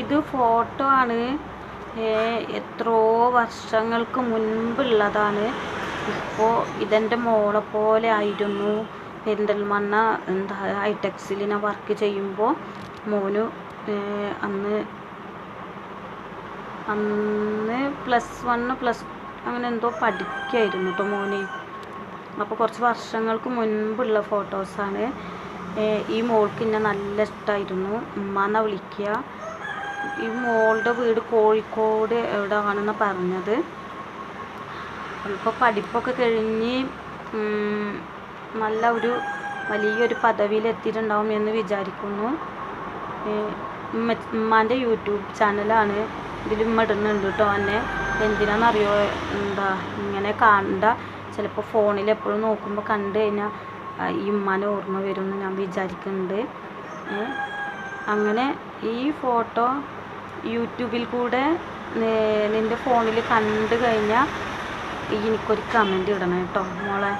ഇത് ഫോട്ടോ ആണ്, എത്രയോ വർഷങ്ങൾക്ക് മുൻപുള്ളതാണ്. ഇപ്പോൾ ഇതെൻ്റെ മോളെ പോലെ ആയിരുന്നു. പെരിന്തൽമണ്ണ ഹൈടെക്സിൽ ഞാൻ വർക്ക് ചെയ്യുമ്പോൾ മോന് അന്ന് +1 അങ്ങനെ എന്തോ പഠിക്കായിരുന്നു കേട്ടോ മോന്. അപ്പോൾ കുറച്ച് വർഷങ്ങൾക്ക് മുൻപുള്ള ഫോട്ടോസാണ്. ഈ മോൾക്ക് എന്നെ നല്ല ഇഷ്ടമായിരുന്നു. ഉമ്മാന്നാ വിളിക്കുക. ഈ മോളുടെ വീട് കോഴിക്കോട് എവിടെയാണെന്നാണ് പറഞ്ഞത്. ഇപ്പോൾ പഠിപ്പൊക്കെ കഴിഞ്ഞ് നല്ല വലിയൊരു പദവിയിൽ എത്തിയിട്ടുണ്ടാവും എന്ന് വിചാരിക്കുന്നു. ഉമ്മാൻ്റെ യൂട്യൂബ് ചാനലാണ്. ഇതിൽ ഉമ്മ ഇടുന്നുണ്ട് കേട്ടോ. എന്നെ എന്തിനാണെന്നറിയോ, ഇങ്ങനെ ചിലപ്പോൾ ഫോണിൽ എപ്പോഴും നോക്കുമ്പോൾ കണ്ടു കഴിഞ്ഞാൽ ഈ ഉമ്മാനെ ഓർമ്മ വരുമെന്ന് ഞാൻ വിചാരിക്കുന്നുണ്ട്. അങ്ങനെ ഈ ഫോട്ടോ യൂട്യൂബിൽ കൂടെ നിൻ്റെ ഫോണിൽ കണ്ടു കഴിഞ്ഞാൽ എനിക്കൊരു കമൻറ്റ് ഇടണം കേട്ടോ മോളെ.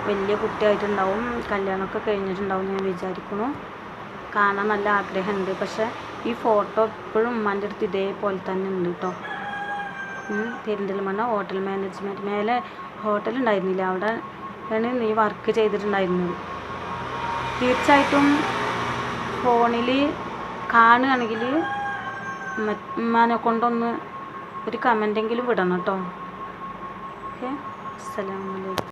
വലിയ കുട്ടിയായിട്ടുണ്ടാവും, കല്യാണമൊക്കെ കഴിഞ്ഞിട്ടുണ്ടാവും ഞാൻ വിചാരിക്കുന്നു. കാണാൻ നല്ല ആഗ്രഹമുണ്ട്. പക്ഷേ ഈ ഫോട്ടോ ഇപ്പോഴും ഉമ്മാൻ്റെ അടുത്ത് ഇതേപോലെ തന്നെ ഉണ്ട് കേട്ടോ. പെരിന്തൽമണ്ണ ഹോട്ടൽ മാനേജ്മെൻറ്റ്, മേലെ ഹോട്ടൽ ഉണ്ടായിരുന്നില്ല, അവിടെ ആണ് നീ വർക്ക് ചെയ്തിട്ടുണ്ടായിരുന്നത്. തീർച്ചയായിട്ടും ഫോണിൽ കാണുകയാണെങ്കിൽ ഉമ്മാനെ കൊണ്ടൊന്ന് ഒരു കമൻറ്റെങ്കിലും വിടണം കേട്ടോ. ഓക്കെ, അസ്സലാമു അലൈക്കും.